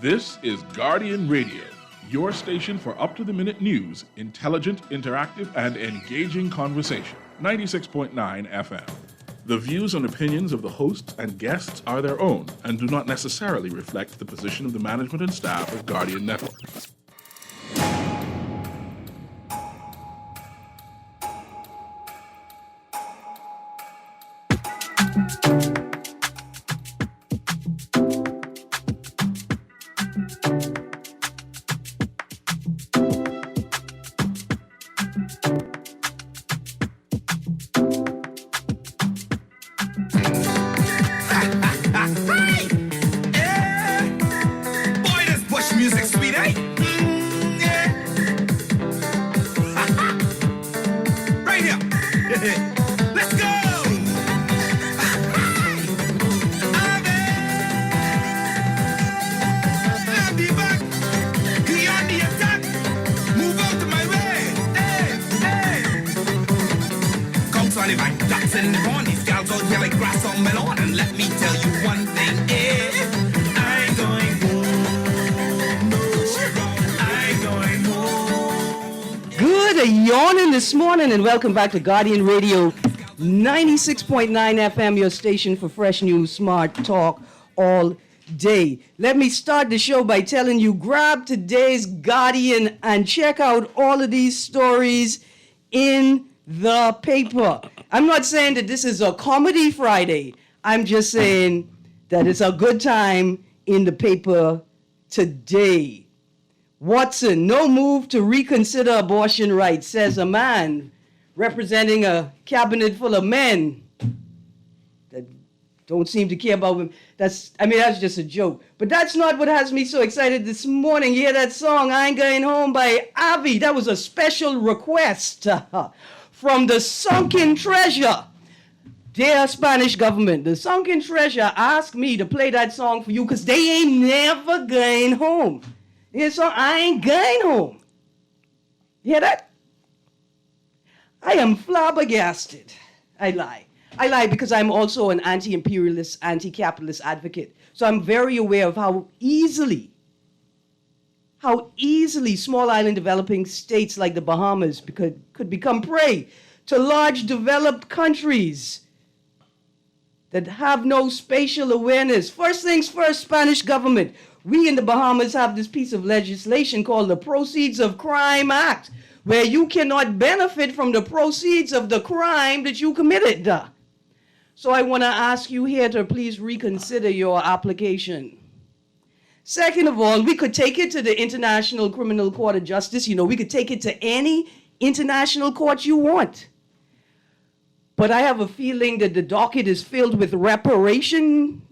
This is Guardian Radio, your station for up-to-the-minute news, intelligent, interactive, and engaging conversation. 96.9 FM. The views and opinions of the hosts and guests are their own and do not necessarily reflect the position of the management and staff of Guardian Network. This morning and welcome back to Guardian Radio 96.9 FM, your station for fresh news, smart talk all day. Let me start the show by telling you, grab today's Guardian and check out all of these stories in the paper. I'm not saying that this is a comedy Friday. I'm just saying that it's a good time in the paper today. Watson, no move to reconsider abortion rights, says a man representing a cabinet full of men that don't seem to care about women. That's just a joke. But that's not what has me so excited this morning. You hear that song, I Ain't Going Home by Avi? That was a special request from the Sunken Treasure. Dear Spanish government, the Sunken Treasure asked me to play that song for you because they ain't never going home. It's on, I ain't going home. You hear that? I am flabbergasted. I lie because I'm also an anti-imperialist, anti-capitalist advocate. So I'm very aware of how easily small island developing states like the Bahamas could become prey to large developed countries that have no spatial awareness. First things first, Spanish government. We in the Bahamas have this piece of legislation called the Proceeds of Crime Act, where you cannot benefit from the proceeds of the crime that you committed. So I want to ask you here to please reconsider your application. Second of all, we could take it to the International Criminal Court of Justice. You know, we could take it to any international court you want. But I have a feeling that the docket is filled with reparation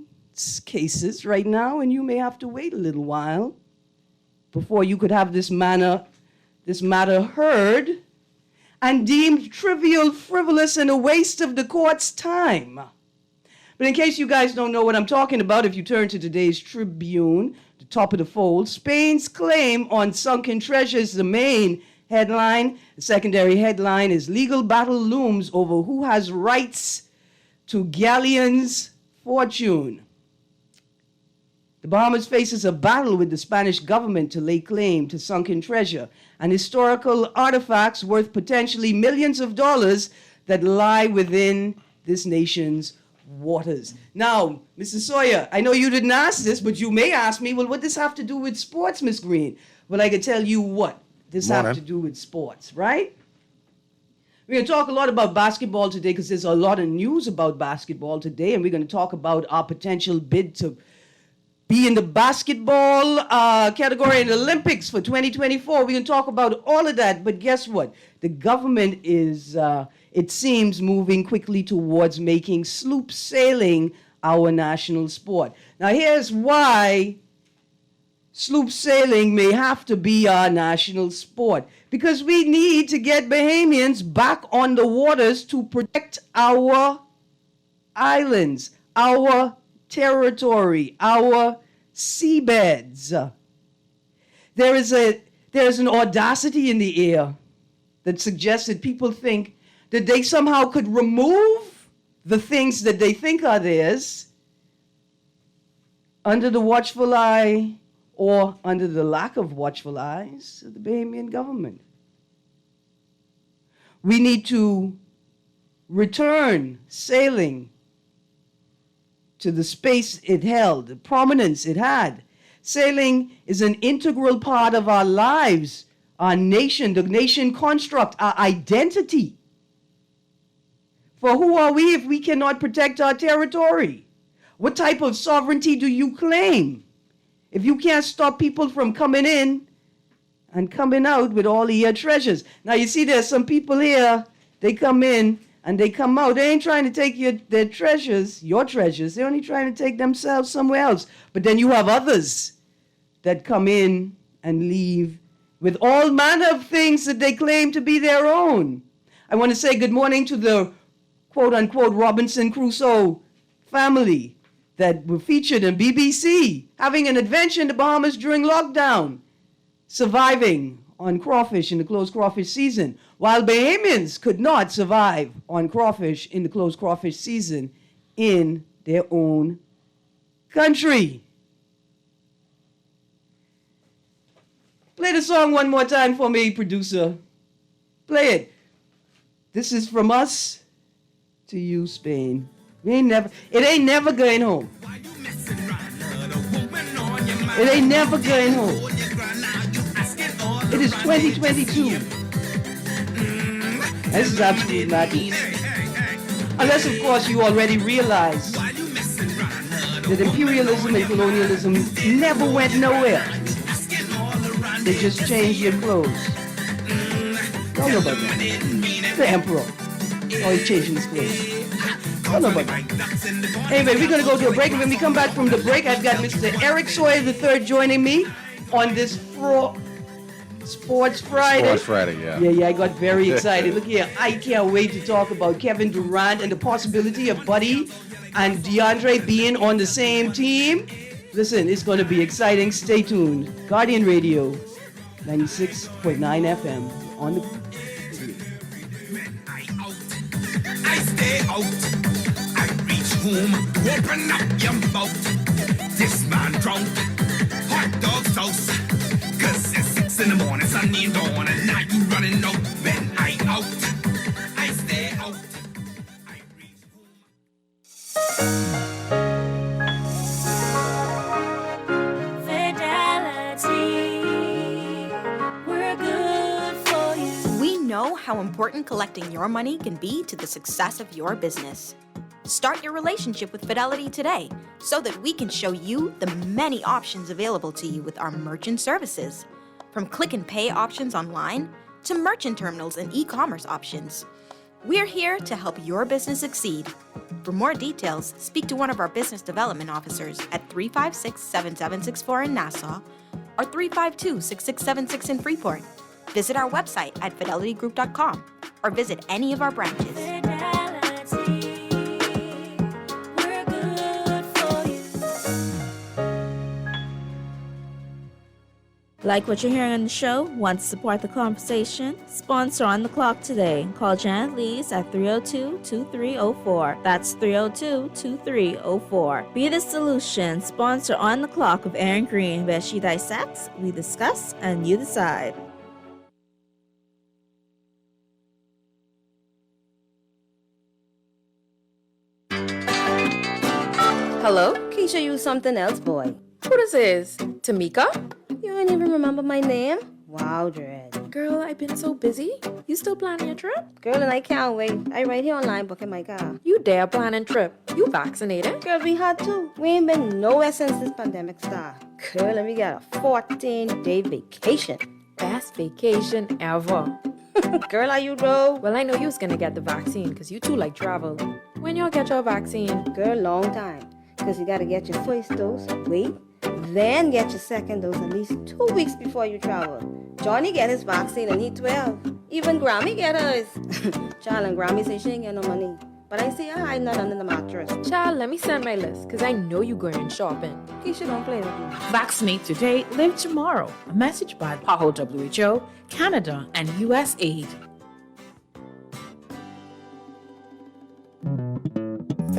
cases right now, and you may have to wait a little while before you could have this matter heard and deemed trivial, frivolous, and a waste of the court's time. But in case you guys don't know what I'm talking about, if you turn to today's Tribune, the top of the fold, Spain's claim on sunken treasure is the main headline. The secondary headline is legal battle looms over who has rights to galleon's fortune. The Bahamas faces a battle with the Spanish government to lay claim to sunken treasure and historical artifacts worth potentially millions of dollars that lie within this nation's waters. Now, Mrs. Sawyer, I know you didn't ask this, but you may ask me, well, what does this have to do with sports, Miss Greene? Well, I can tell you what this has to do with sports, right? We're going to talk a lot about basketball today because there's a lot of news about basketball today, and we're going to talk about our potential bid to be in the basketball category in the Olympics for 2024. We can talk about all of that, but guess what? The government is, it seems, moving quickly towards making sloop sailing our national sport. Now, here's why sloop sailing may have to be our national sport. Because we need to get Bahamians back on the waters to protect our islands, our territory, our seabeds. There is an audacity in the air that suggests that people think that they somehow could remove the things that they think are theirs under the watchful eye or under the lack of watchful eyes of the Bahamian government. We need to return sailing to the space it held, the prominence it had. Sailing is an integral part of our lives, our nation, the nation construct, our identity. For who are we if we cannot protect our territory? What type of sovereignty do you claim if you can't stop people from coming in and coming out with all of your treasures? Now, you see, there's some people here, they come in and they come out. They ain't trying to take their treasures, your treasures. They're only trying to take themselves somewhere else. But then you have others that come in and leave with all manner of things that they claim to be their own. I want to say good morning to the quote-unquote Robinson Crusoe family that were featured in BBC, having an adventure in the Bahamas during lockdown, surviving on crawfish in the closed crawfish season, while Bahamians could not survive on crawfish in the closed crawfish season in their own country. Play the song one more time for me, producer. Play it. This is from us to you, Spain. It ain't never going home. It ain't never going home. It is 2022. This is absolute madness. Unless, of course, you already realize that imperialism and colonialism never went nowhere. They just changed your clothes. Don't know about that. The emperor. Oh, he's changing his clothes. Don't know about that. Anyway, we're going to go to a break. And when we come back from the break, I've got Mr. Eric Sawyer III joining me on this Sports Friday. Sports Friday, yeah. Yeah, I got very excited. Look here, I can't wait to talk about Kevin Durant and the possibility of Buddy and DeAndre being on the same team. Listen, it's going to be exciting. Stay tuned. Guardian Radio, 96.9 FM on the... I stay out. I reach home. Open up your mouth. This man drunk. Hot dog sauce. Cause it's 6 in the morning. Sun ain't dawn. And now you running out. When I out. I stay out. I reach home. How important collecting your money can be to the success of your business. Start your relationship with Fidelity today so that we can show you the many options available to you with our merchant services. From click and pay options online to merchant terminals and e-commerce options. We're here to help your business succeed. For more details, speak to one of our business development officers at 356-7764 in Nassau or 352-6676 in Freeport. Visit our website at fidelitygroup.com or visit any of our branches. Fidelity, we're good for you. Like what you're hearing on the show? Want to support the conversation? Sponsor On the Clock today. Call Janet Lees at 302-2304. That's 302-2304. Be the solution. Sponsor On the Clock with Erin Greene, where she dissects, we discuss, and you decide. Hello? Keisha, you something else, boy. Who this is? Tamika? You don't even remember my name? Wow, Dread. Girl, I've been so busy. You still planning your trip? Girl, and I can't wait. I right here online booking my car. You dare planning trip? You vaccinated? Girl, we had to. We ain't been nowhere since this pandemic started. Girl, and we got a 14-day vacation. Best vacation ever. Girl, are you though? Well, I know you was gonna get the vaccine because you too like travel. When you'll get your vaccine? Girl, long time. Because you gotta get your first dose, wait, then get your second dose at least 2 weeks before you travel. Johnny get his vaccine and he 12. Even Grammy get hers. Child, and Grammy say she ain't get no money. But I see her hiding that under the mattress. Child, let me send my list because I know you going shopping. Keisha, don't play with me. Vaccinate today, live tomorrow. A message by PAHO WHO, Canada, and USAID.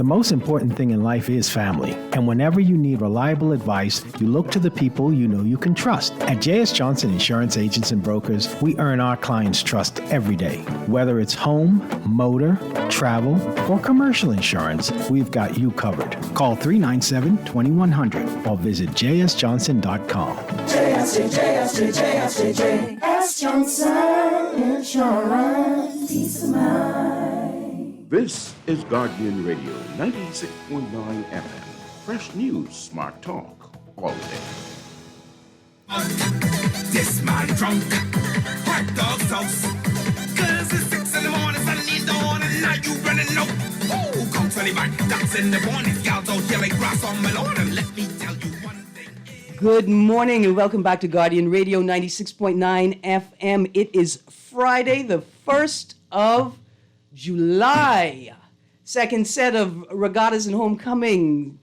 The most important thing in life is family. And whenever you need reliable advice, you look to the people you know you can trust. At J.S. Johnson Insurance Agents and Brokers, we earn our clients' trust every day. Whether it's home, motor, travel, or commercial insurance, we've got you covered. Call 397-2100 or visit jsjohnson.com. JS Johnson Insurance. Peace of mind. This is Guardian Radio, 96.9 FM. Fresh news, smart talk, all day. This man drunk, hot dog sauce. Cause it's 6 in the morning, Sunday in the morning, now you running no. Ooh, come 20 back, that's in the morning. Y'all don't yell like grass on my lawn. And let me tell you one thing. Good morning and welcome back to Guardian Radio 96.9 FM. It is Friday, the 1st of July. Second set of regattas and homecoming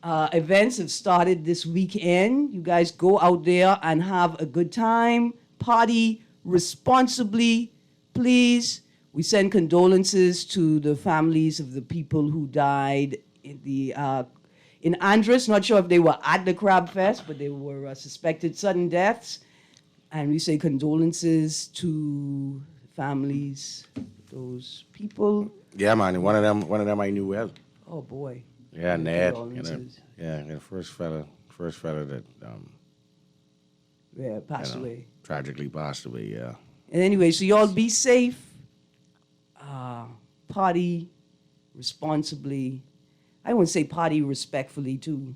events have started this weekend. You guys go out there and have a good time. Party responsibly, please. We send condolences to the families of the people who died in Andros. Not sure if they were at the Crab Fest, but they were suspected sudden deaths. And we say condolences to families, those people. Yeah, man. One of them I knew well. Oh boy. Yeah, Ned. Condolences. The first fella that Passed away. Tragically passed away. Yeah. And anyway, so y'all be safe. Party responsibly. I won't say party respectfully too.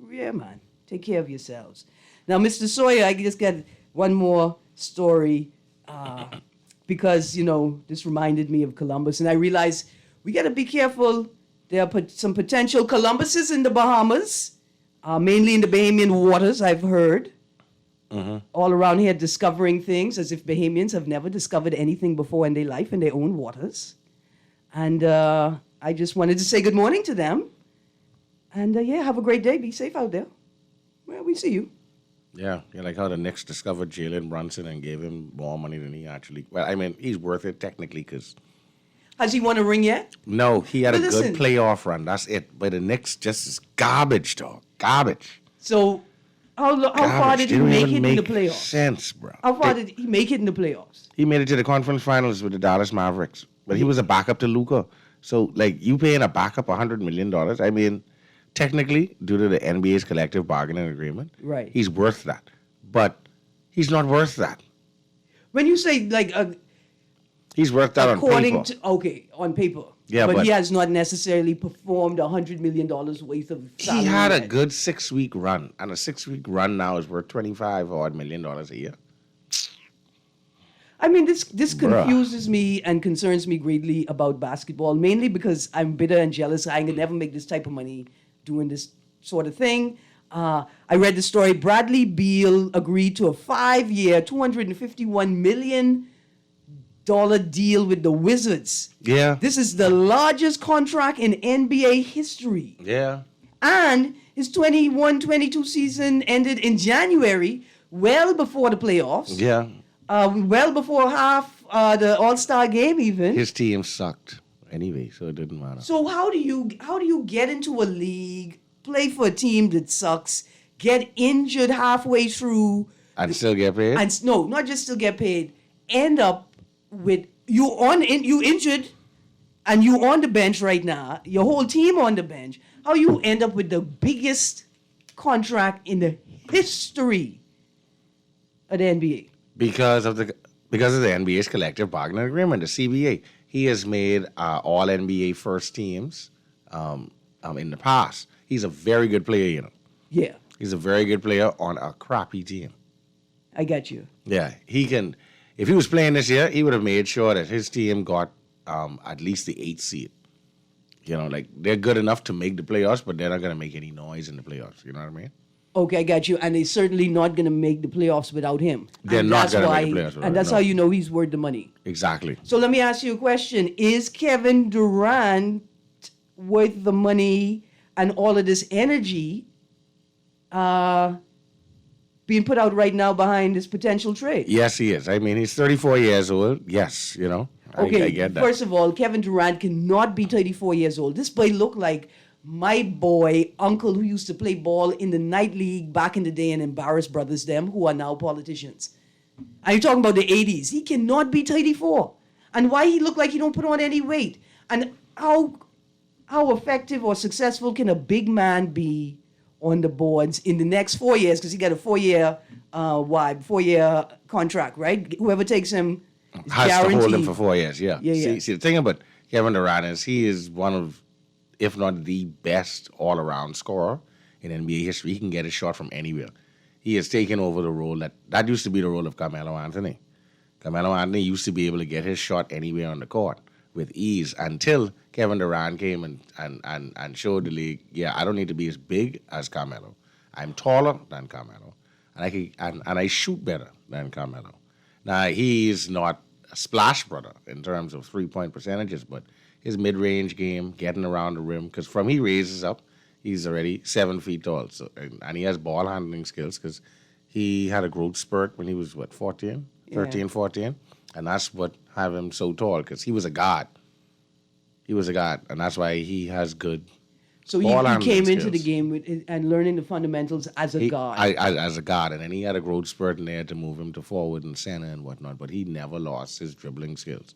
Yeah, man. Take care of yourselves. Now, Mr. Sawyer, I just got one more story because, this reminded me of Columbus. And I realized we got to be careful. There are some potential Columbuses in the Bahamas, mainly in the Bahamian waters, I've heard. Mm-hmm. All around here discovering things as if Bahamians have never discovered anything before in their life in their own waters. And I just wanted to say good morning to them. And have a great day. Be safe out there. Well, we see you. Yeah, like how the Knicks discovered Jalen Brunson and gave him more money than he actually... Well, I mean, he's worth it technically because... Has he won a ring yet? No, he had good playoff run. That's it. But the Knicks just is garbage, dog. Garbage. So how far did he make it in the playoffs? Sense, bro. How far did he make it in the playoffs? He made it to the conference finals with the Dallas Mavericks. But he was a backup to Luka. So, you paying a backup $100 million, I mean... Technically, due to the NBA's collective bargaining agreement, right, he's worth that. But he's not worth that. When you say, he's worth that on paper. On paper. Yeah, but he has not necessarily performed $100 million worth of salary. He had a good 6-week run. And a 6-week run now is worth $25 million a year. I mean, this confuses me and concerns me greatly about basketball, mainly because I'm bitter and jealous. I can never make this type of money doing this sort of thing. I read the story. Bradley Beal agreed to a 5-year, $251 million deal with the Wizards. Yeah. This is the largest contract in NBA history. Yeah. And his 21-22 season ended in January, well before the playoffs. Yeah. Well before half the All-Star game even. His team sucked anyway, so it didn't matter. So how do you get into a league, play for a team that sucks, get injured halfway through, and still get paid? And no, not just still get paid. End up with you injured, and you on the bench right now. Your whole team on the bench. How you end up with the biggest contract in the history of the NBA? Because of the NBA's collective bargaining agreement, the CBA. He has made all NBA first teams in the past. He's a very good player, Yeah. He's a very good player on a crappy team. I got you. Yeah, he can. If he was playing this year, he would have made sure that his team got at least the 8th seed. They're good enough to make the playoffs, but they're not going to make any noise in the playoffs. You know what I mean? Okay, I got you. And they're certainly not going to make the playoffs without him. They're not going to make the playoffs without him. And that's how you know he's worth the money. Exactly. So let me ask you a question. Is Kevin Durant worth the money and all of this energy being put out right now behind this potential trade? Yes, he is. I mean, he's 34 years old. Yes, Okay, I get that. first of all, Kevin Durant cannot be 34 years old. This boy look like my boy uncle who used to play ball in the night league back in the day and embarrass brothers them who are now politicians. And you're talking about the 80s. He cannot be 34. And why he look like he don't put on any weight? And how effective or successful can a big man be on the boards in the next 4 years? Because he got a 4-year 4-year contract, right? Whoever takes him is Has guaranteed. to hold him for 4 years, yeah. Yeah. See, the thing about Kevin Durant is he is one of, if not the best all-around scorer in NBA history. He can get a shot from anywhere. He has taken over the role that used to be the role of Carmelo Anthony. Carmelo Anthony used to be able to get his shot anywhere on the court with ease until Kevin Durant came and showed the league, I don't need to be as big as Carmelo. I'm taller than Carmelo, and I shoot better than Carmelo. Now, he's not a splash brother in terms of three-point percentages, but his mid-range game, getting around the rim, because from he raises up, he's already 7 feet tall. So, and he has ball handling skills because he had a growth spurt when he was, 13, 14? And that's what have him so tall, because he was a guard. And that's why he has good So he came into the game and learning the fundamentals as a guard. As a guard, and then he had a growth spurt in there to move him to forward and center and whatnot, but he never lost his dribbling skills.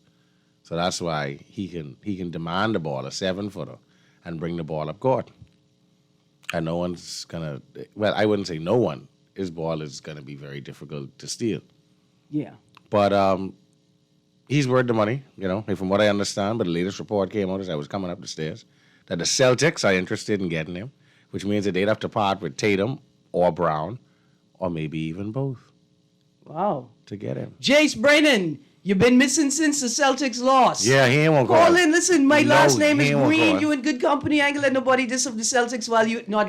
So that's why he can demand the ball, a 7-footer, and bring the ball up court. And no one's gonna, I wouldn't say no one. His ball is gonna be very difficult to steal. Yeah. But he's worth the money, from what I understand. But the latest report came out as I was coming up the stairs that the Celtics are interested in getting him, which means that they'd have to part with Tatum or Brown, or maybe even both. Wow. To get him. Jace Brannon, you've been missing since the Celtics lost. Yeah, he ain't one call. Call in, listen, my last name is Greene. Call. You in good company. I ain't gonna let nobody diss of the Celtics while you, not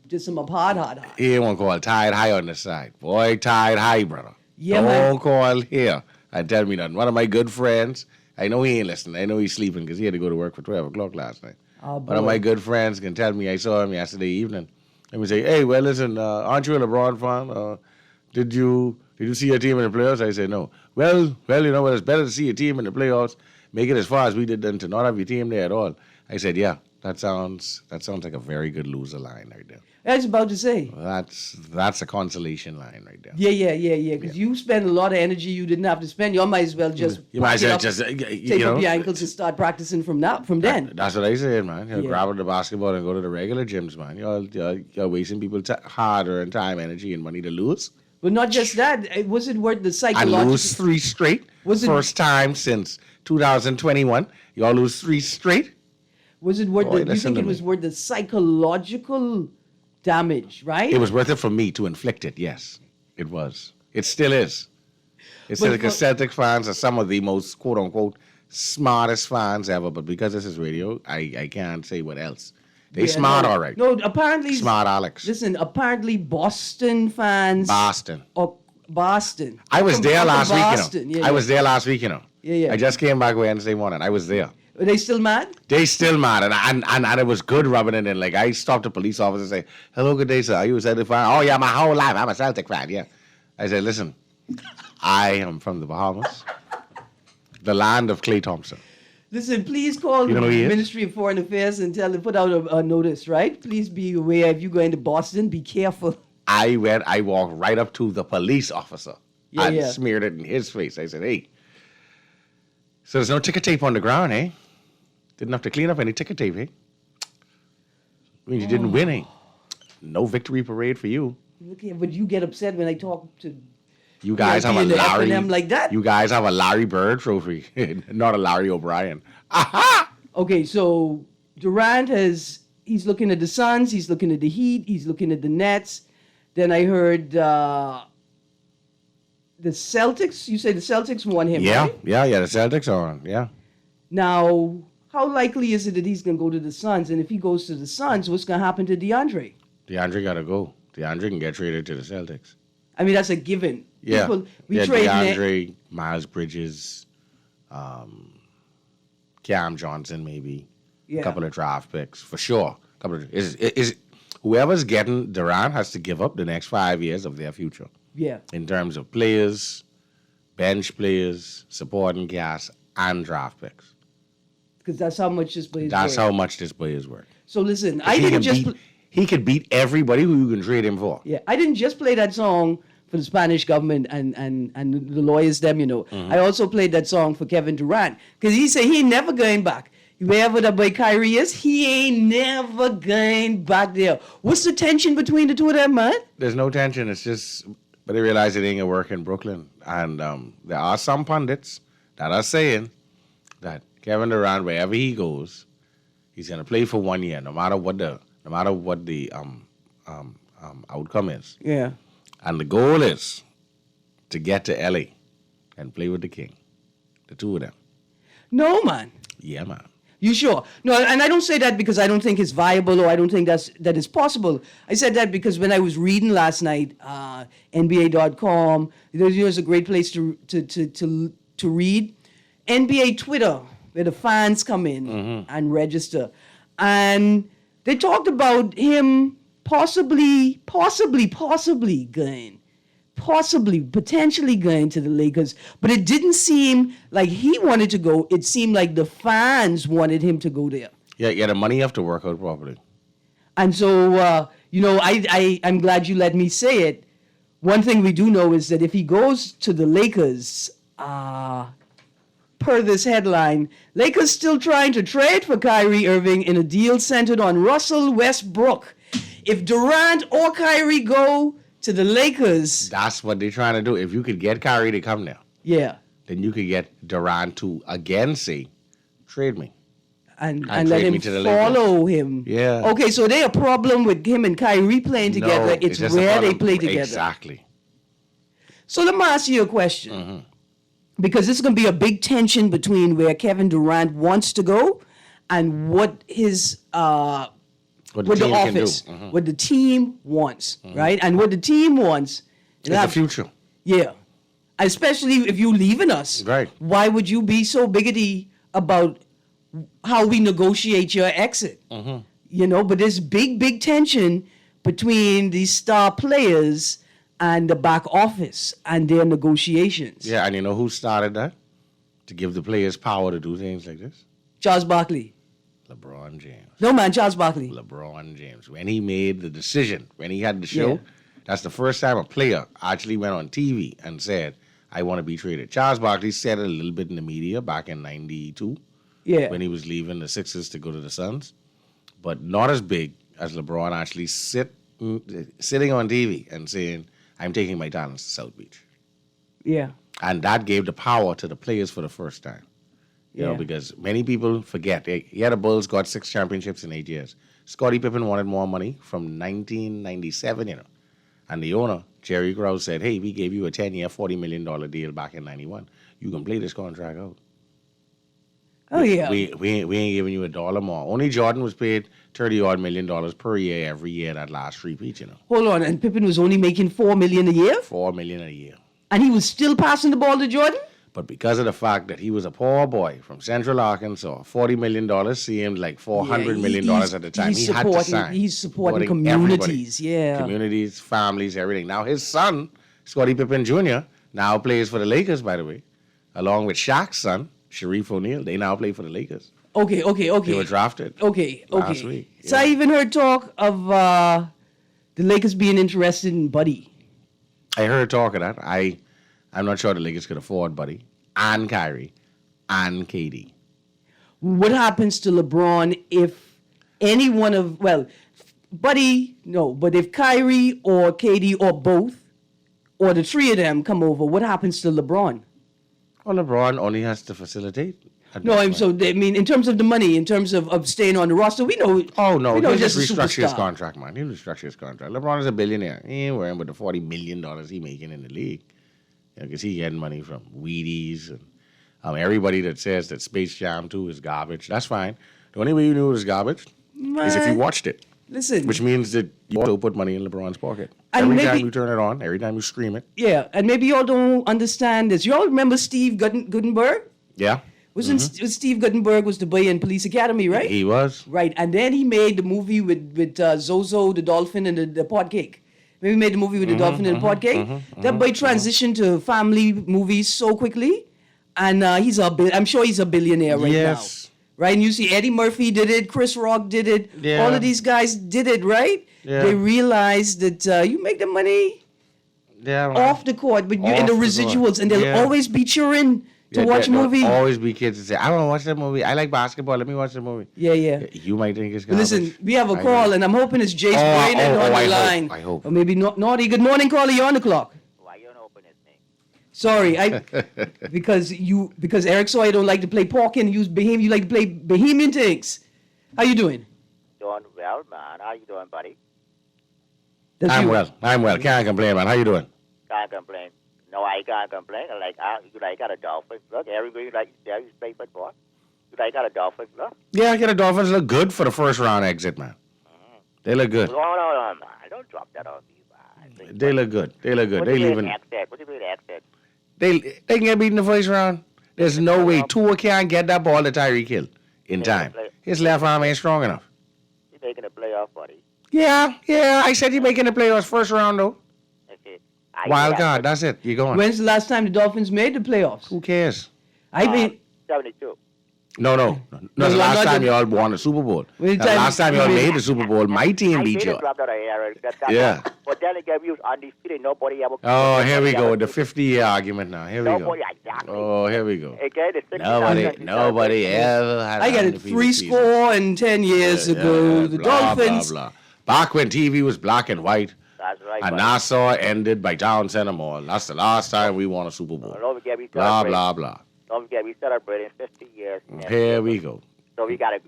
diss them up hard. He ain't one call. Tied high on the side. Boy, tied high, brother. Yeah, Don't call here and tell me nothing. One of my good friends, I know he ain't listening. I know he's sleeping because he had to go to work for 12 o'clock last night. Oh, one of my good friends can tell me I saw him yesterday evening. And we say, hey, well, listen, aren't you a LeBron fan? Did you see your team in the playoffs? I said, no. Well, it's better to see your team in the playoffs, make it as far as we did than to not have your team there at all. I said, yeah, that sounds like a very good loser line right there. I was about to say. That's a consolation line right there. Yeah. Because you spend a lot of energy you didn't have to spend. You might as well just take up your ankles and start practicing from then. That's what I said, man. Grab the basketball and go to the regular gyms, man. You're wasting people harder and time, energy, and money to lose. But not just that. Was it worth the psychological? And lose 3 straight. First time since 2021. Y'all lose 3 straight. Was it worth do you think it was worth the psychological damage, right? It was worth it for me to inflict it, yes. It was. It still is. It's because Celtic fans are some of the most, quote-unquote, smartest fans ever, but because this is radio, I can't say what else. They smart, all right. No, apparently... Smart Alex. Listen, apparently Boston fans... Boston. I was there last week, Yeah. I was there last week, Yeah. I just came back Wednesday morning. I was there. Are they still mad? They still mad, and it was good rubbing it in. Like, I stopped a police officer and say, hello, good day, sir. Are you a Celtic fan? Oh, yeah, my whole life. I'm a Celtic fan, yeah. I said, listen, I am from the Bahamas, the land of Klay Thompson. Listen, please call the Ministry of Foreign Affairs and put out a notice, right? Please be aware if you go into Boston, be careful. I walked right up to the police officer and smeared it in his face. I said, hey, so there's no ticker tape on the ground, eh? Didn't have to clean up any ticker tape, eh? I mean, you didn't win, eh? No victory parade for you. Okay, but you get upset when I talk to... You guys have a Larry... like that? You guys have a Larry Bird trophy, not a Larry O'Brien. Aha! Okay, so Durant he's looking at the Suns, he's looking at the Heat, he's looking at the Nets. Then I heard the Celtics. You say the Celtics won him, right? Yeah, the Celtics are on, yeah. Now, how likely is it that he's going to go to the Suns? And if he goes to the Suns, what's going to happen to DeAndre? DeAndre got to go. DeAndre can get traded to the Celtics. I mean, that's a given. Yeah, trade DeAndre, Miles Bridges, Cam Johnson, maybe. Yeah. A couple of draft picks, for sure. Whoever's getting Durant has to give up the next 5 years of their future. Yeah. In terms of players, bench players, supporting cast, and draft picks. Because that's how much this boy is That's worth. how much this boy is worth. So listen, I didn't just... He could beat everybody who you can trade him for. Yeah, I didn't just play that song for the Spanish government and the lawyers, them, you know. Mm-hmm. I also played that song for Kevin Durant. Because he said he ain't never going back. Wherever the boy Kyrie is, he ain't never going back there. What's the tension between the two of them, man? There's no tension. It's just, but they realize it ain't gonna work in Brooklyn. And there are some pundits that are saying that Kevin Durant, wherever he goes, he's gonna play for 1 year, no matter what the outcome is. Yeah. And the goal is to get to LA and play with the King, the two of them. No, man. Yeah, man. You sure? No, and I don't say that because I don't think it's viable or I don't think that is possible. I said that because when I was reading last night, NBA.com, there's a great place to read. NBA Twitter, where the fans come in and register. And they talked about him potentially going to the Lakers, but it didn't seem like he wanted to go. It seemed like the fans wanted him to go there. Yeah, the money have to work out properly. And so, I'm glad you let me say it. One thing we do know is that if he goes to the Lakers, per this headline, Lakers still trying to trade for Kyrie Irving in a deal centered on Russell Westbrook. If Durant or Kyrie go to the Lakers... That's what they're trying to do. If you could get Kyrie to come there, yeah, then you could get Durant to again say, trade me. And let him follow him. Yeah. Okay, so they a problem with him and Kyrie playing together. No, it's just where they play together. Exactly. So let me ask you a question. Because this is going to be a big tension between where Kevin Durant wants to go and what his... what the office, what the team wants, right? And what the team wants is the future. Yeah. Especially if you leaving us. Right. Why would you be so biggity about how we negotiate your exit? You know, but there's big tension between these star players and the back office and their negotiations. Yeah, and you know who started that? To give the players power to do things like this? Charles Barkley. LeBron James. No, man, Charles Barkley. LeBron James. When he made the decision, when he had the show, that's the first time a player actually went on TV and said, I want to be traded. Charles Barkley said it a little bit in the media back in 92 when he was leaving the Sixers to go to the Suns, but not as big as LeBron actually sitting on TV and saying, I'm taking my talents to South Beach. Yeah. And that gave the power to the players for the first time. You know, because many people forget. The Bulls got 6 championships in 8 years. Scottie Pippen wanted more money from 1997, you know. And the owner, Jerry Krause, said, hey, we gave you a 10-year, $40 million deal back in 91. You can play this contract out. Oh, yeah. We ain't giving you $1 more. Only Jordan was paid $30-odd million per year every year that last repeat, you know. Hold on, and Pippen was only making $4 million a year? $4 million a year. And he was still passing the ball to Jordan? But because of the fact that he was a poor boy from Central Arkansas, $40 million seemed like $400 million at the time. He had to sign. He's supporting communities, everybody. Communities, families, everything. Now his son, Scottie Pippen Jr., now plays for the Lakers, by the way, along with Shaq's son, Sharif O'Neal. They now play for the Lakers. Okay. They were drafted last week. Yeah. So I even heard talk of the Lakers being interested in Buddy. I heard talk of that. I'm not sure the Lakers could afford Buddy and Kyrie and KD. What happens to LeBron if any one of, Buddy, no, but if Kyrie or KD or both or the three of them come over, what happens to LeBron? Well, LeBron only has to facilitate. No, in terms of the money, in terms of staying on the roster, we know. Oh, no, he'll just restructure his contract, man. He'll restructure his contract. LeBron is a billionaire. He ain't worrying about the $40 million he making in the league. Because he getting money from Wheaties and everybody that says that Space Jam 2 is garbage. That's fine. The only way you knew it was garbage is if you watched it. Listen. Which means that you also put money in LeBron's pocket. And every time you turn it on, every time you scream it. Yeah, and maybe y'all don't understand this. Y'all remember Steve Guttenberg? Yeah. Wasn't Steve Guttenberg was the boy in Police Academy, right? He was. Right, and then he made the movie with Zozo, the dolphin, and the pod cake. Maybe he made the movie with the dolphin and the pod cake. That boy transitioned to family movies so quickly. and I'm sure he's a billionaire right now. Yes. Right? And you see Eddie Murphy did it, Chris Rock did it, Yeah. all of these guys did it, right? Yeah. They realized that you make the money Yeah, man. off the court, but you in the Off the residuals, court. and they'll Yeah. always be cheering to Yeah, watch there'll movie. always be kids that say, I want to watch that movie. I like basketball. Let me watch the movie. Yeah. You might think it's But garbage. listen, we have a I call, know. and I'm hoping it's Jace Oh, Braden on the I hope, line. I hope. Or maybe Naughty. Good morning, caller. You're on the clock. Why you don't open this thing? Sorry, because Eric Sawyer don't like to play pork and use Bahamian. You like to play Bahamian things. How you doing? Doing well, man. How you doing, buddy? That's I'm you. well. Can't complain, man. How you doing? Can't complain. No, I can't complain. You got a Dolphins. Look, Erin Greene, you play football. You got a Dolphins. Look. Yeah, the Dolphins look good for the first round exit, man. They look good. No, man. Don't drop that on me, man. They look good. They leaving. What do you mean exit? They can get beat in the first round. There's no way Tua can't get that ball to Tyreek Hill in time. His left arm ain't strong enough. You're making a playoff, buddy. Yeah. I said you're making the playoffs first round, though. Okay. Wild card, that's it. You're going. When's the last time the Dolphins made the playoffs? Who cares? I mean, 72. No. The you last are not time the- y'all won the Super Bowl. Well, The last time y'all made the Super Bowl, my team I beat did you. drop that on Erin. Yeah. But then again, we was undefeated. Nobody ever. Oh, here we go with the Nobody 50-year argument now. Here we go. Nobody, exactly. Oh, here we go. Again, it's 60 Nobody ever had I got an it undefeated 3 season. score and 10 years ago. The blah, Dolphins. Blah, blah. Back when TV was black and white, That's right. and buddy. Nassau ended by Town Center Mall. That's the last time we won a Super Bowl. Don't forget we Blah, celebrate. blah, blah. Don't forget we celebrating 50 years. Here we go. So we gotta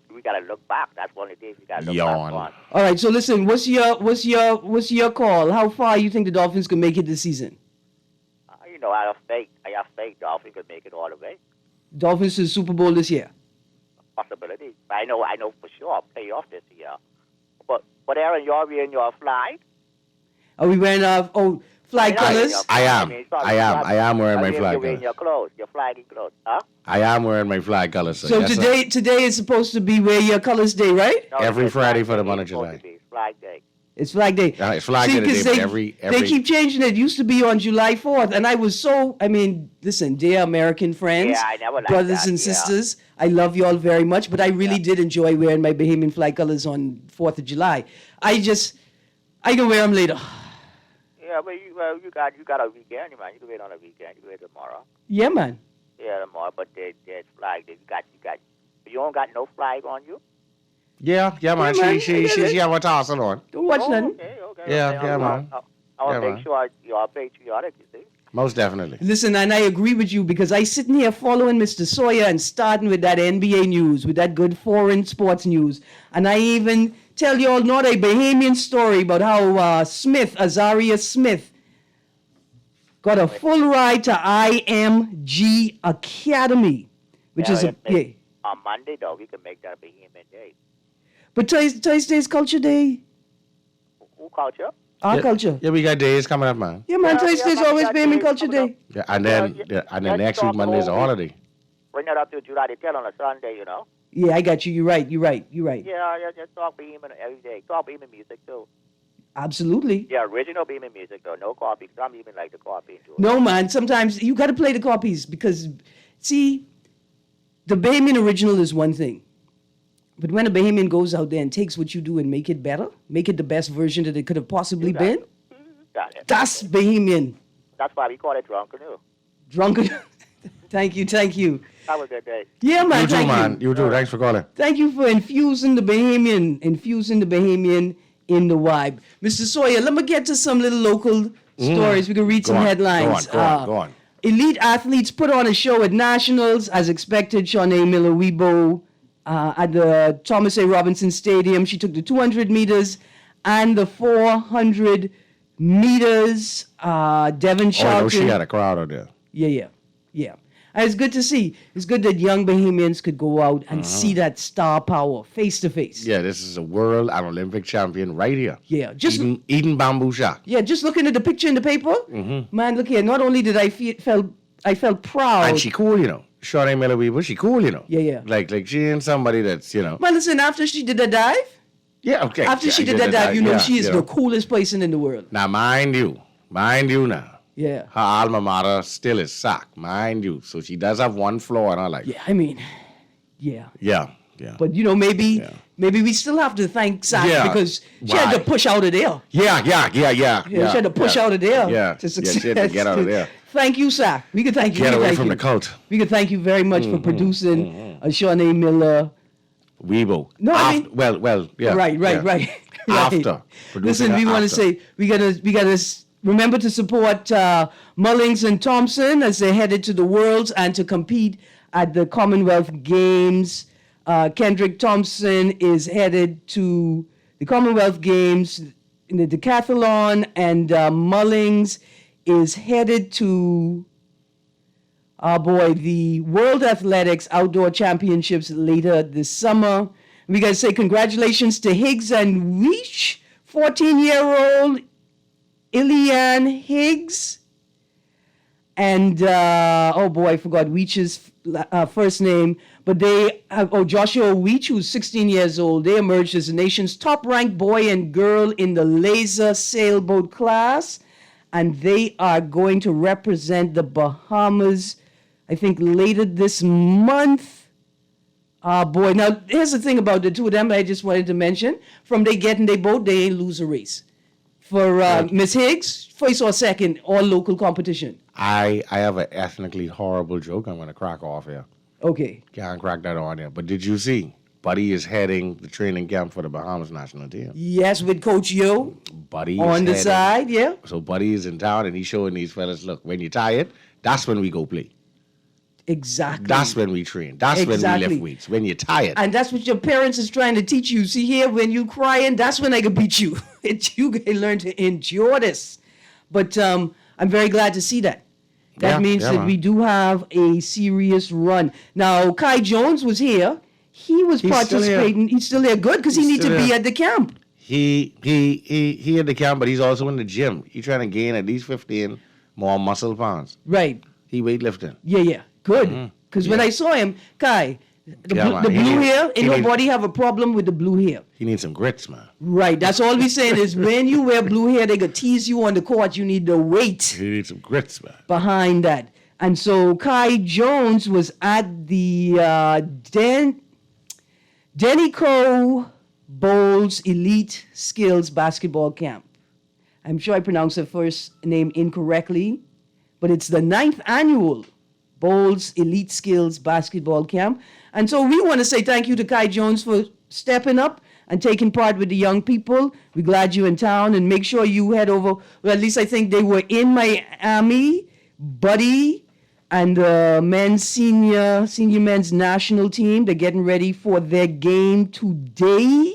look back. That's one of the things we gotta look Yawn. back on. All right, so listen, what's your call? How far you think the Dolphins can make it this season? I have faith. Dolphins could make it all the way. Dolphins to the Super Bowl this year. Possibility. I know for sure. Playoff this year. But Erin, you're wearing your flag. Are we wearing flag colors? I am wearing my flag You're wearing colors. your clothes. Your flag and clothes. Huh? I am wearing my flag colors. So yes, sir. today is supposed to be wear your colors day, right? No, Every it's Friday Flag for the Day. month of It's supposed July. to be Flag Day. It's Flag Day. Yeah, it's Flag Day 'cause today, but they every keep changing it. It used to be on July 4th, and I was listen, dear American friends, Yeah, I never liked brothers that, and yeah. sisters, I love you all very much, but I really did enjoy wearing my Bahamian flag colors on 4th of July. I can wear them later. Yeah, but you got a weekend, man. You can wait on a weekend. You can wait tomorrow. Yeah, man. Yeah, tomorrow. But there's flag. You got. You don't got no flag on you. Yeah, man. Yeah, man, She I get it. have a tassel on. Don't watch Oh, nothing. okay. Yeah, man. I want Yeah, to man. make sure you're patriotic. You see. Most definitely. Listen, and I agree with you because I sitting here following Mr. Sawyer and starting with that NBA news, with that good foreign sports news. And I even tell you all not a Bahamian story about how Azaria Smith, got a full ride to IMG Academy, which is On Monday, though, we can make that a Bahamian day. But Thursday's Culture Day, Who culture? our culture. Yeah, we got days coming up, man. Yeah, man, Yeah, Thursday's man, always we got Bahamian days Culture coming Day. Yeah, and then next week Monday is a holiday. Bring that up to July the 10th on a Sunday, Yeah, I got you. You're right. Yeah, just talk Bahamian every day. Talk Bahamian music, too. Absolutely. Yeah, original Bahamian music, though. No copy. Some even like the copy, too. No, man. Sometimes you got to play the copies because, see, the Bahamian original is one thing. But when a Bahamian goes out there and takes what you do and make it better, make it the best version that it could have possibly been, Got it. that's Bahamian. That's why we call it drunk canoe. Drunken. Thank you. Have a good day. Yeah, man. You too, thank man. you. You too. Thanks for calling. Thank you for infusing the Bahamian in the vibe. Mr. Sawyer, let me get to some little local stories. We can read Go some on, headlines. Go on. Elite athletes put on a show at Nationals, as expected. Shawnee Miller-Weibo at the Thomas A. Robinson Stadium. She took the 200 meters and the 400 meters. Devin Oh, Charlton. no, she had a crowd out there. Yeah. And it's good to see. It's good that young Bahamians could go out and see that star power face to face. Yeah, this is a world and Olympic champion right here. Yeah, just eating bamboo shot. Yeah, just looking at the picture in the paper, man, look here. Not only did I felt proud. And she cool, Shawnee Miller-Weibo, she cool, Yeah. Like she ain't somebody that's, Man, listen, after she did the dive, Yeah, okay. after she I did that dive, yeah, she is the coolest person in the world. Now, mind you now, Yeah. Her alma mater still is Sac, mind you. So she does have one flaw in her life. Yeah, I mean, yeah. Yeah. But maybe we still have to thank Sac because she had to push out of there. Yeah. She had to push out of there. Yeah. To success. She had to get out of there. Thank you, Sac. We can thank you. Get away from the cult. We can thank you very much for producing Shawnee Miller. Weibo. No, I mean, well, yeah. Right. After. Listen, we want to say we gotta remember to support Mullings and Thompson as they headed to the Worlds and to compete at the Commonwealth Games. Kendrick Thompson is headed to the Commonwealth Games in the decathlon, and Mullings is headed to the World Athletics Outdoor Championships later this summer. We got to say congratulations to Higgs and Weech, 14-year-old Ilian Higgs. And, I forgot Weech's first name. But they have, Joshua Weech, who's 16 years old, they emerged as the nation's top-ranked boy and girl in the laser sailboat class. And they are going to represent the Bahamas, I think, later this month. Now, here's the thing about the two of them I just wanted to mention. From they get in their boat, they ain't lose a race. For Miss Higgs, first or second, all local competition. I have an ethnically horrible joke I'm going to crack off here. Okay. Can't crack that on here. But did you see? Buddy is heading the training camp for the Bahamas national team. Yes, with Coach Yo. Buddy on the side, yeah. So Buddy is in town and he's showing these fellas, look, when you're tired, that's when we go play. Exactly. That's when we train. That's when we lift weights. When you're tired. And that's what your parents is trying to teach you. See here, when you crying, that's when I can beat you. You can learn to endure this. But I'm very glad to see that. That means that we do have a serious run. Now, Kai Jones was here. He's participating. He's still there. Good, because he needs to be at the camp. He at the camp, but he's also in the gym. He's trying to gain at least 15 more muscle pounds. Right. He weightlifting. Yeah. Good. Because when I saw him, Kai, the blue hair, in your body have a problem with the blue hair. He needs some grits, man. Right. That's all we're saying is when you wear blue hair, they could tease you on the court. You need the weight. He needs some grits, man. Behind that. And so Kai Jones was at the Denico Bowles Elite Skills Basketball Camp. I'm sure I pronounced her first name incorrectly, but it's the 9th annual Bowles Elite Skills Basketball Camp. And so we want to say thank you to Kai Jones for stepping up and taking part with the young people. We're glad you're in town, and make sure you head over. Well, at least I think they were in Miami. Buddy and the senior men's national team, they're getting ready for their game today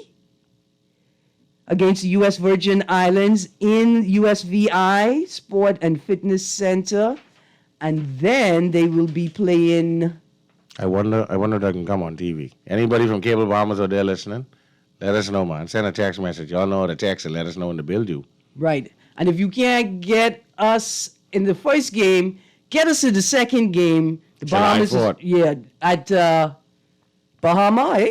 against the U.S. Virgin Islands in USVI Sport and Fitness Center. And then they will be playing. I wonder if that can come on TV. Anybody from Cable Bahamas out there listening? Let us know, man. Send a text message. Y'all know how to text and let us know when the bill due. Right. And if you can't get us in the first game, get us in the second game. The Bahamas at Bahama,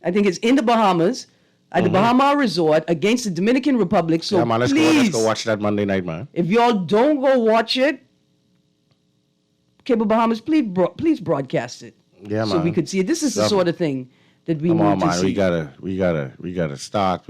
I think it's in the Bahamas, at the Bahama Resort against the Dominican Republic. So yeah, man, let's go watch that Monday night, man. If y'all don't go watch it, Cable Bahamas, please broadcast it. Yeah, so man. we could see it. This is the sort of thing that we need to see. We gotta start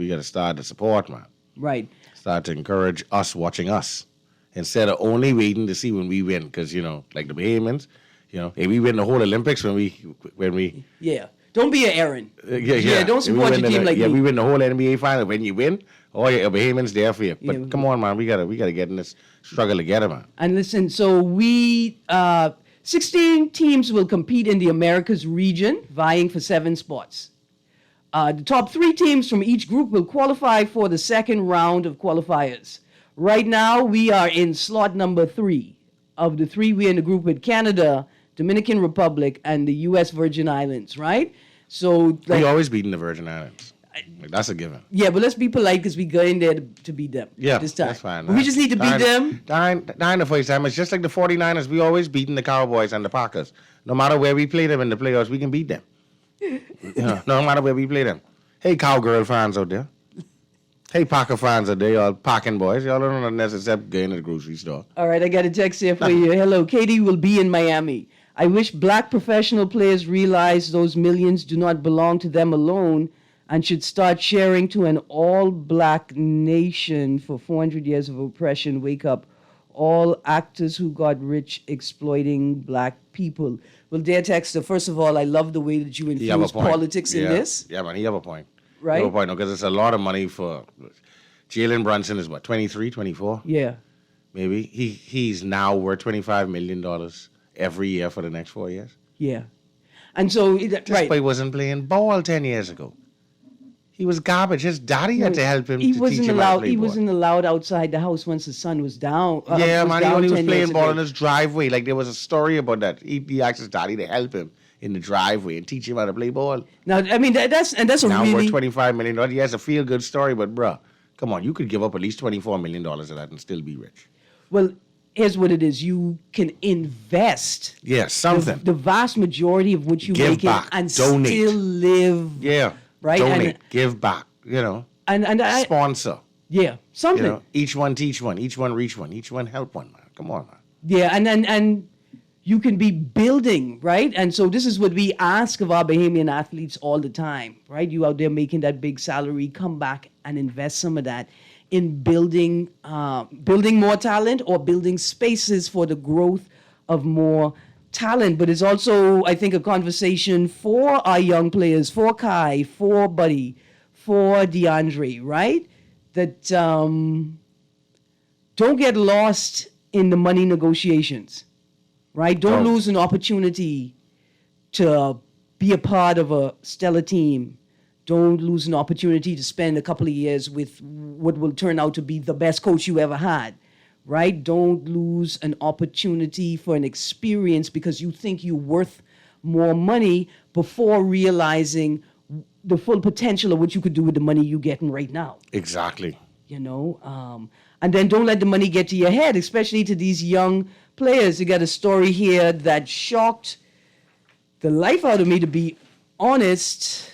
to support, man. Right. Start to encourage us watching us instead of only waiting to see when we win. Because like the Bahamians, if we win the whole Olympics when we. Yeah. Don't be an Erin. Yeah. Don't support your team like me. Yeah, we win the whole NBA final. When you win, your Bahamians there for you. But come on, man, we gotta get in this struggle together, man. And listen, so 16 teams will compete in the Americas region, vying for 7 spots. The top 3 teams from each group will qualify for the second round of qualifiers. Right now, we are in slot number 3. Of the 3, we're in the group with Canada, Dominican Republic, and the U.S. Virgin Islands, right? So we always beating the Virgin Islands. That's a given. Yeah, but let's be polite because we go in there to beat them. Yeah, this time. That's fine. We just need to beat them. Dying the first time. It's just like the 49ers. We always beating the Cowboys and the Packers. No matter where we play them in the playoffs, we can beat them. No matter where we play them. Hey, cowgirl fans out there. Hey, Packer fans, are they all packing boys? Y'all don't know nothing except going to the grocery store. All right, I got a text here for you. Hello, Katie will be in Miami. I wish black professional players realize those millions do not belong to them alone and should start sharing to an all-black nation for 400 years of oppression. Wake up. All actors who got rich exploiting black people. Well, dear Texter, first of all, I love the way that you infuse politics in this. Yeah, man, he have a point. Right? He have a point, because it's a lot of money for... Jalen Brunson is what, 23, 24? Yeah. Maybe. He's now worth $25 million every year for the next 4 years. Yeah. And so... This boy wasn't playing ball 10 years ago. He was garbage. His daddy had to help him to teach him how to play He ball. wasn't allowed outside the house once his son was down. Yeah, man, he only was 10 playing years ball ago. in his driveway. Like, there was a story about that. He asked his daddy to help him in the driveway and teach him how to play ball. Now, I mean, that's a now really... worth $25 million. He has a feel-good story, but, bruh, come on. You could give up at least $24 million of that and still be rich. Well, here's what it is. You can invest... Yeah, something. The vast majority of what you Give make back. and Donate. still live... Yeah. Right? Donate. Give back. You know. And I... Sponsor. Yeah, something. You know, each one teach one. Each one reach one. Each one help one, man. Come on, man. Yeah, and you can be building, right? And so this is what we ask of our Bahamian athletes all the time, right? You out there making that big salary, come back and invest some of that in building more talent or building spaces for the growth of more talent. But it's also, I think, a conversation for our young players, for Kai, for Buddy, for DeAndre, right? That don't get lost in the money negotiations, right? Don't lose an opportunity to be a part of a stellar team. Don't lose an opportunity to spend a couple of years with what will turn out to be the best coach you ever had, right? Don't lose an opportunity for an experience because you think you're worth more money before realizing the full potential of what you could do with the money you're getting right now. Exactly. You know, and then don't let the money get to your head, especially to these young players. You got a story here that shocked the life out of me, to be honest.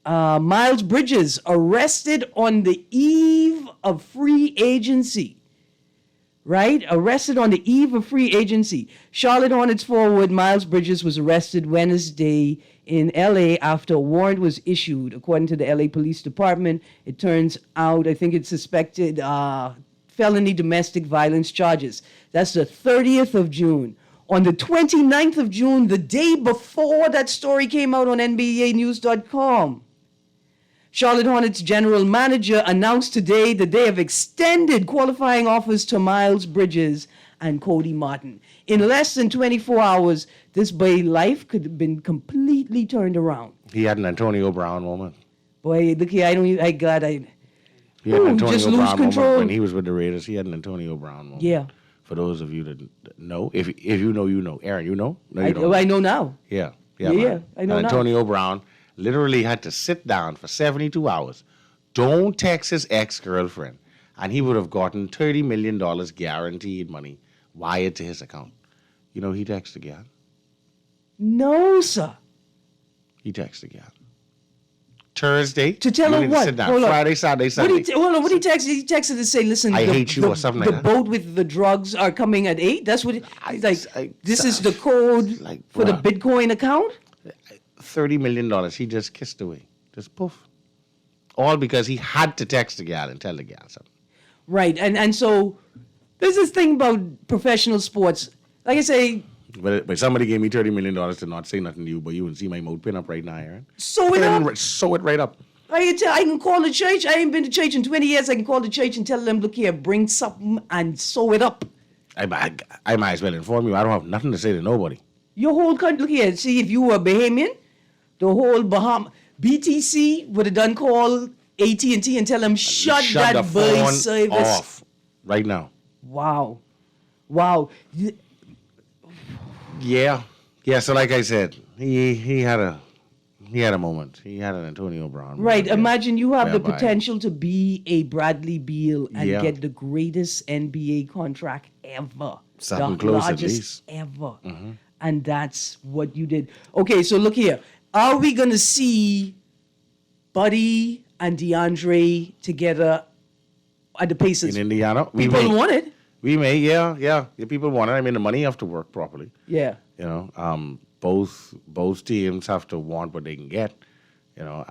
Miles Bridges arrested on the eve of free agency. Right? Arrested on the eve of free agency. Charlotte Hornets forward Miles Bridges was arrested Wednesday in L.A. after a warrant was issued. According to the L.A. Police Department, it turns out, I think it's suspected felony domestic violence charges. That's the 30th of June. On the 29th of June, the day before that story came out on NBAnews.com, Charlotte Hornets general manager announced today that they have extended qualifying offers to Miles Bridges and Cody Martin. In less than 24 hours, this boy's life could have been completely turned around. He had an Antonio Brown moment. Boy, look here, He had an Antonio just lose Brown control. moment when he was with the Raiders. He had an Antonio Brown moment. Yeah. For those of you that know, if you know, you know. Erin, you know? No, you don't. I know now. Yeah, Yeah, I know and now. Antonio Brown literally had to sit down for 72 hours, don't text his ex-girlfriend, and he would have gotten $30 million guaranteed money wired to his account. You know, he texted again. No, sir. He texted again. Thursday. To tell you her need to what? sit down. Hold on. Friday, Saturday, Sunday. What he texted? He texted to say, listen, I hate you or something like the that. boat with the drugs are coming at 8. That's what he's like. This is the code for the Bitcoin account? $30 million. He just kissed away. Just poof. All because he had to text the gal and tell the gal something. Right. And so there's this thing about professional sports. Like I say, But somebody gave me $30 million to not say nothing to you, but you wouldn't see my mouth pin up right now, Erin. sew it up. Sew it right up. I can call the church. I ain't been to church in 20 years. I can call the church and tell them, look here, bring something and sew it up. I might as well inform you. I don't have nothing to say to nobody. Your whole country, look here, see, if you were a Bahamian, the whole BTC would have done call AT&T and tell them, shut that the boy phone service off right now. Wow. Yeah. So like I said, he had a moment. He had an Antonio Brown. Right. moment, Imagine you have the whereby- potential to be a Bradley Beal and Yeah. get the greatest NBA contract ever. Something the close at largest least. ever. Mm-hmm. And that's what you did. Okay, so look here. Are we going to see Buddy and DeAndre together at the Pacers? In Indiana, People want it. We may, yeah. People want it. I mean, the money have to work properly. Yeah. You know, both teams have to want what they can get. You know,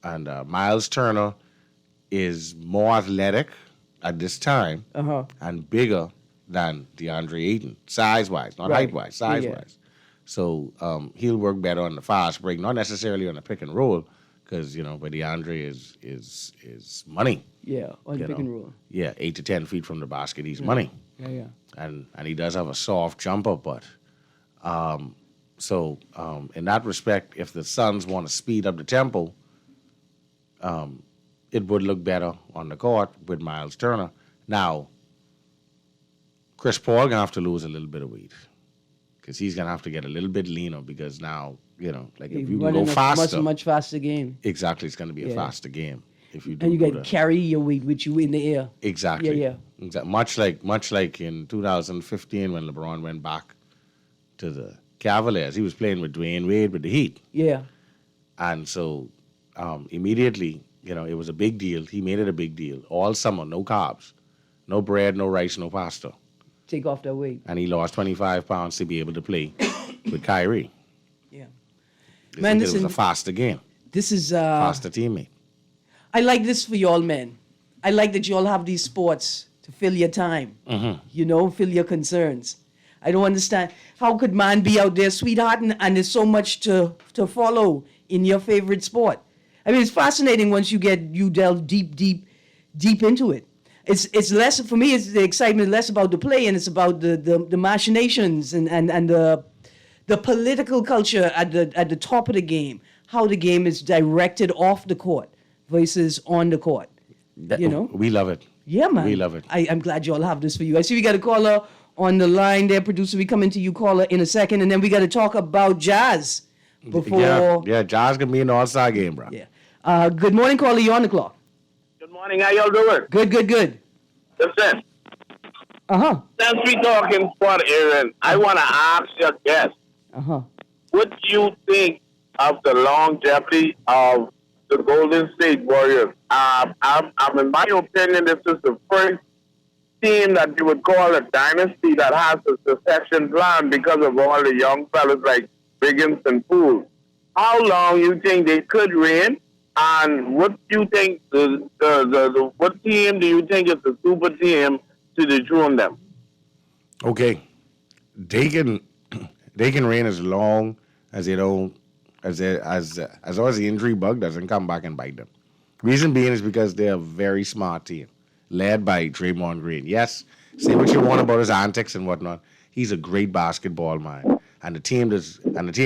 and Miles Turner is more athletic at this time and bigger than DeAndre Ayton, size-wise, not height-wise, size-wise. So he'll work better on the fast break, not necessarily on the pick and roll, because but DeAndre is money. Yeah, on the pick and roll. Yeah, 8 to 10 feet from the basket, he's money. Yeah. And he does have a soft jumper, but in that respect, if the Suns want to speed up the tempo, it would look better on the court with Miles Turner. Now, Chris Paul gonna have to lose a little bit of weight because he's gonna have to get a little bit leaner because now, if you can go faster, much faster game. Exactly, it's gonna be a faster game if you do. And you got to carry your weight with you in the air. Exactly. Yeah. Much like in 2015 when LeBron went back to the Cavaliers, he was playing with Dwayne Wade with the Heat. Yeah. And so immediately, it was a big deal. He made it a big deal. All summer, no carbs, no bread, no rice, no pasta. Take off that weight. And he lost 25 pounds to be able to play with Kyrie. Yeah. Man, it was a faster game. This is faster teammate. I like this for y'all, men. I like that y'all have these sports to fill your time. Fill your concerns. I don't understand. How could man be out there sweethearting and there's so much to follow in your favorite sport? I mean, it's fascinating once you delve deep into it. It's less, for me, it's the excitement less about the play and it's about the machinations and the political culture at the top of the game, how the game is directed off the court versus on the court. We love it. Yeah, man. We love it. I'm glad you all have this for you. I see we got a caller on the line there, producer. We come into you, caller, in a second, and then we got to talk about jazz before. Yeah, jazz can be an all-star game, bro. Yeah. Good morning, caller. You on the clock? Good morning. How y'all doing? Good. Listen. Since we talking sport, Erin, I want to ask your guest. What do you think of the longevity of the Golden State Warriors? In my opinion, this is the first team that you would call a dynasty that has a succession plan because of all the young fellas like Wiggins and Poole. How long you think they could reign? And what do you think what team do you think is the super team to dethrone them? Okay, they can reign as long as they don't as long as the injury bug doesn't come back and bite them. Reason being is because they're a very smart team, led by Draymond Green. Yes, say what you want about his antics and whatnot. He's a great basketball mind, and the team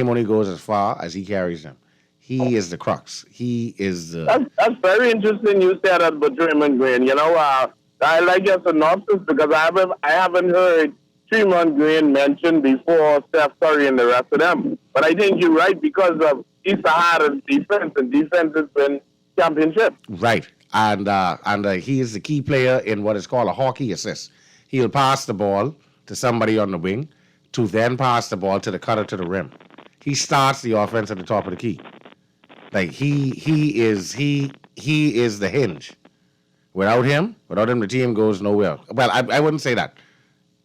only goes as far as he carries them. He is the crux. He is the. That's very interesting. You said that about Draymond Green. I like your synopsis because I haven't heard Draymond Green mentioned before Steph Curry and the rest of them. But I think you're right because of East Sahara's defense, and defense has been championship. Right, and he is the key player in what is called a hockey assist. He'll pass the ball to somebody on the wing to then pass the ball to the cutter to the rim. He starts the offense at the top of the key. Like he is the hinge. Without him, the team goes nowhere. Well, I wouldn't say that.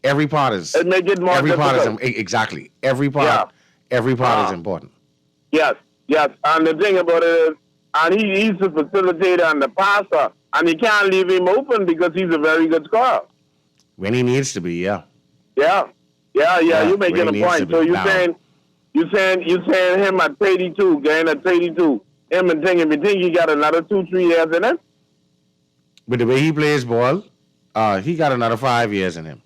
Every part is. It makes it more difficult. Exactly. Every part is important. Yes. And the thing about it is, and he's the facilitator and the passer, and you can't leave him open because he's a very good scorer. When he needs to be, yeah. Yeah. You're making a point. So you're saying him at 32, getting at 32. Him and thinking, you think he got another 2-3 years in him? With the way he plays ball, he got another 5 years in him.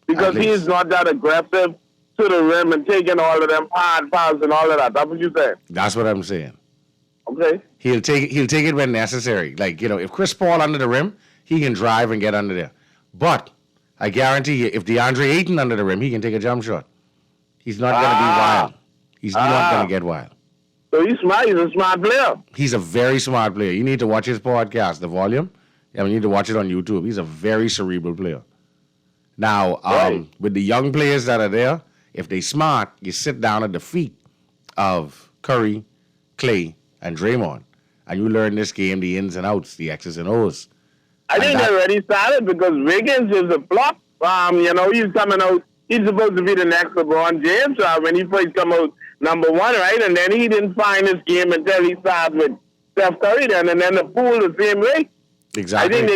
Because he is not that aggressive to the rim and taking all of them hard fouls and all of that. That's what you're saying? That's what I'm saying. Okay. He'll take it when necessary. Like, if Chris Paul under the rim, he can drive and get under there. But I guarantee you, if DeAndre Ayton under the rim, he can take a jump shot. He's not going to be wild. He's not going to get wild. So he's smart. He's a smart player. He's a very smart player. You need to watch his podcast, The Volume. You need to watch it on YouTube. He's a very cerebral player. Now, with the young players that are there, if they smart, you sit down at the feet of Curry, Clay, and Draymond, and you learn this game, the ins and outs, the X's and O's. I think they already started because Wiggins is a flop. He's coming out. He's supposed to be the next LeBron James when he first come out number one, right? And then he didn't find his game until he started with Steph Curry then, and then the pool the same way. Exactly. I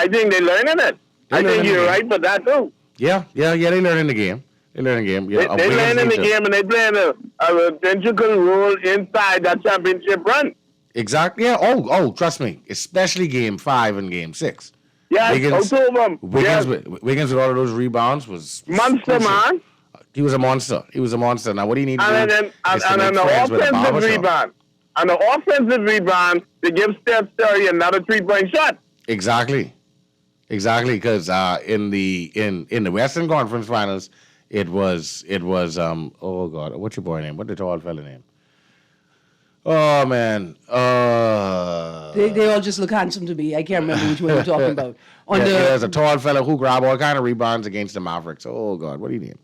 think they're learning it. I think you're right for that too. Yeah, they learning the game. They learning the game. They learning the game, and they playing a integral role inside that championship run. Exactly. Yeah. Oh, trust me. Especially Game 5 and Game 6. Yeah, Wiggins with all of those rebounds was monster, man. He was a monster. Now what do you need to do? And the offensive rebound. And the offensive rebound to give Steph Curry another 3-point shot. Exactly. Because in the Western Conference Finals, it was oh God, what's your boy name? What's the tall fella name? Oh man, they all just look handsome to me. I can't remember which one you're talking about. There's a tall fella who grabbed all kind of rebounds against the Mavericks. Oh God, what do you name?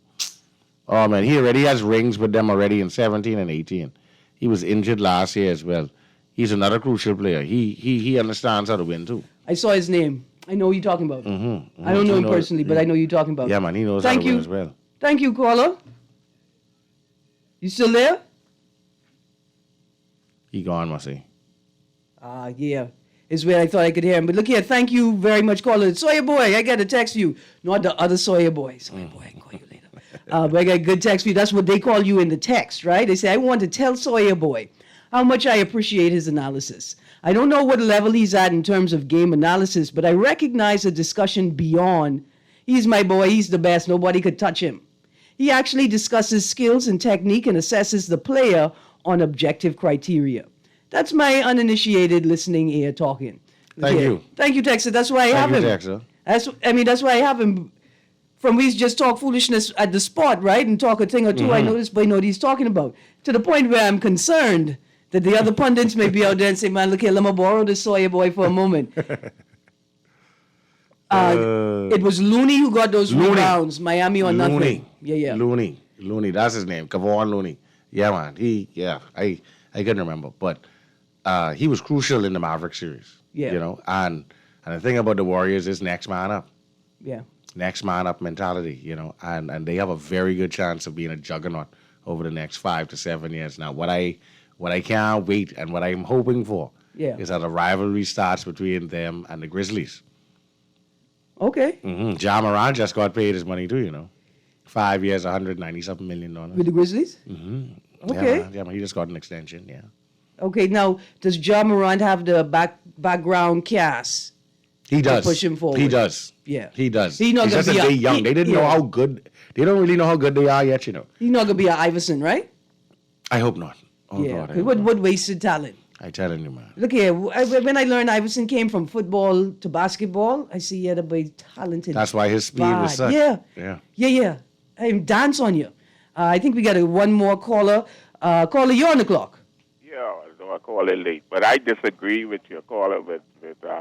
Oh man, he has rings with them already in 17 and 18. He was injured last year as well. He's another crucial player. He understands how to win too. I saw his name. I know who you're talking about. I don't know him personally, but I know who you're talking about. Yeah, man, he knows how to win as well. Thank you, caller. You still there? He gone, must he? Yeah. Is where I thought I could hear him. But look here, thank you very much, caller. Sawyer Boy, I got to text you. Not the other Sawyer Boy. Sawyer Boy, I can call you later. But I got a good text for you. That's what they call you in the text, right? They say, I want to tell Sawyer Boy how much I appreciate his analysis. I don't know what level he's at in terms of game analysis, but I recognize a discussion beyond, he's my boy, he's the best, nobody could touch him. He actually discusses skills and technique and assesses the player on objective criteria. That's my uninitiated listening ear talking. Thank you. Thank you, Texas. That's why I have him. Texas. That's why I have him. From we just talk foolishness at the spot, right? And talk a thing or two. I know this boy know what he's talking about. To the point where I'm concerned that the other pundits may be out there and say, man, look here, let me borrow this Sawyer Boy for a moment. It was Looney who got those rebounds. Miami or nothing. Yeah. Looney, that's his name. Kevon Looney. Yeah, man. I couldn't remember. But he was crucial in the Maverick series. Yeah. And the thing about the Warriors is next man up. Yeah. Next man up mentality, and they have a very good chance of being a juggernaut over the next 5 to 7 years. Now, what I can't wait and what I'm hoping for is that a rivalry starts between them and the Grizzlies. Okay. Ja Morant just got paid his money too, 5 years, $190-something million. With the Grizzlies? Okay. Yeah, man, he just got an extension, yeah. Okay, now, does Ja Morant have the background cast? He does. To push him forward? He does. Yeah. He does. He's not just gonna that be they're young. They didn't know how good, they don't really know how good they are yet, He's not going to be an Iverson, right? I hope not. Oh, yeah. God. What wasted talent? I telling you, man. Look here, when I learned Iverson came from football to basketball, I see he had a very talented. That's why his speed was such. Yeah. I dance on you. I think we got one more caller. Caller, you're on the clock. Yeah, so I call it late, but I disagree with your caller with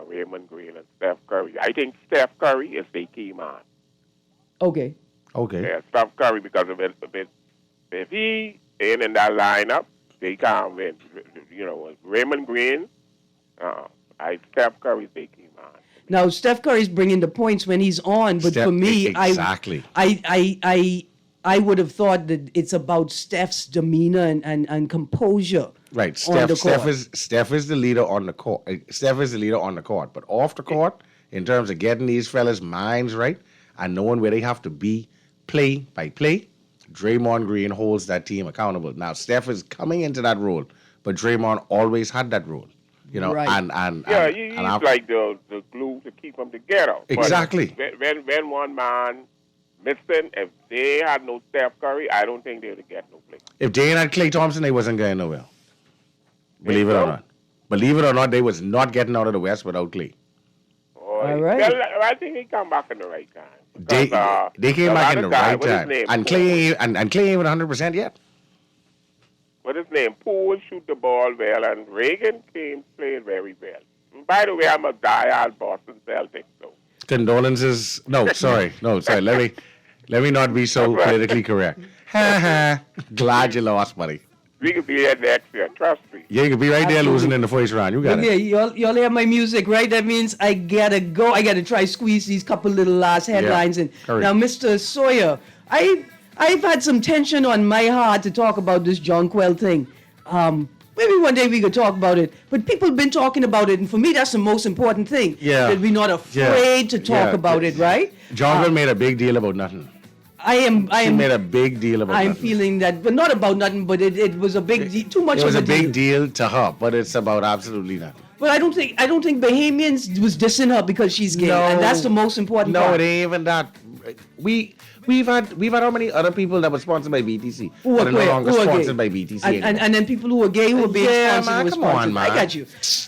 Raymond Greene and Steph Curry. I think Steph Curry is the key man. Okay. Yeah, Steph Curry, because if he ain't in that lineup, they can't win. Raymond Greene, Steph Curry's the key man. Now, Steph Curry's bringing the points when he's on, but for me, exactly. I would have thought that it's about Steph's demeanor and composure. Right. Steph is the leader on the court. Steph is the leader on the court. But off the court, in terms of getting these fellas' minds right and knowing where they have to be play by play, Draymond Green holds that team accountable. Now, Steph is coming into that role, but Draymond always had that role. Right. He's like the glue to keep them together. Exactly. But when one man missing, if they had no Steph Curry, I don't think they would get no play. If they ain't had Klay Thompson, they wasn't going nowhere. Believe it or not. Believe it or not, they was not getting out of the West without Klay. All right. Well, I think he come back in the right time. Because, they came back in the right time. And Klay ain't 100% yet. What his name? Poole shoot the ball well, and Reagan played very well. And by the way, I'm a diehard Boston Celtics, so. Condolences. No, sorry. Let me not be so politically correct. Glad you lost, buddy. We could be there next year. Trust me. Yeah, you could be right there Absolutely. losing in the first round. You got Yeah, it. y'all hear my music, right? That means I gotta go. I gotta try squeeze these couple little last headlines in. correct. Now, Mr. Sawyer, I've had some tension on my heart to talk about this Jonquil thing. Maybe one day we could talk about it. But people have been talking about it, and for me, that's the most important thing. Yeah. That we're not afraid to talk about it, right? Jonquil made a big deal about nothing. She made a big deal about I'm nothing. feeling that, but not about nothing, but it was a big deal, too much It was of a big deal. deal to her, but it's about absolutely nothing. But I don't think Bahamians was dissing her because she's gay, and that's the most important No, part. it ain't even that. We've had how many other people that were sponsored by BTC Who are that are no queer, longer who are gay. sponsored by BTC. And then people who are gay who are being Yeah, sponsored man, was come on, sponsored. man. I got you.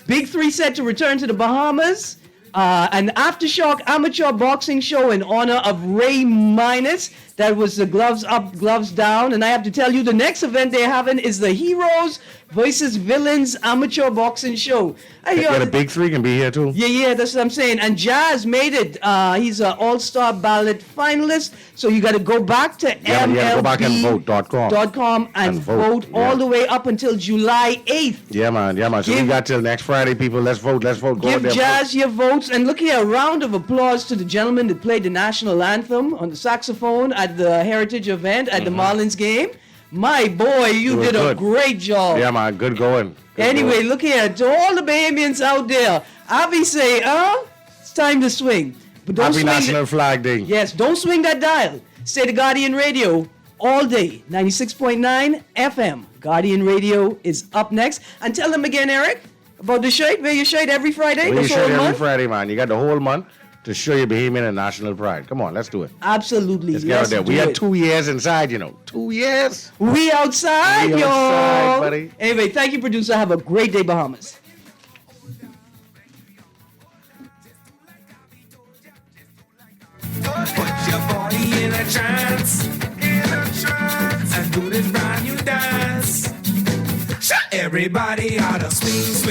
Big Three set to return to the Bahamas. An Aftershock amateur boxing show in honor of Ray Minus. That was the gloves up, gloves down. And I have to tell you, the next event they're having is the Heroes versus Villains amateur boxing show. Yeah, the Big Three can be here too. Yeah, that's what I'm saying. And Jazz made it. He's an all-star ballot finalist. So you got to go back to Yeah, you gotta go back and vote.com. and vote all the way up until July 8th. Yeah, man. So we got till next Friday, people. Let's vote. Go out Give there, Jazz your votes. And look here, a round of applause to the gentleman that played the national anthem on the saxophone at the Heritage event at the Marlins game. My boy, you was did a good. great job. Yeah, man. Good going. Anyway, look here, to all the Bahamians out there, Avi say, it's time to swing. But don't Happy swing National Flag Day. Yes, don't swing that dial. Stay to Guardian Radio all day, 96.9 FM. Guardian Radio is up next. And tell them again, Eric, about the shirt. Wear your shirt every Friday. Wear your this shirt whole every month. Friday, man. You got the whole month to show your Bahamian and national pride. Come on, let's do it. Absolutely. Let's get out there. We do had it. 2 years inside, 2 years. We outside, We y'all. outside, buddy. Anyway, thank you, producer. Have a great day, Bahamas. Put your body in a trance, and do this brand new dance. Everybody ought to swing, swing.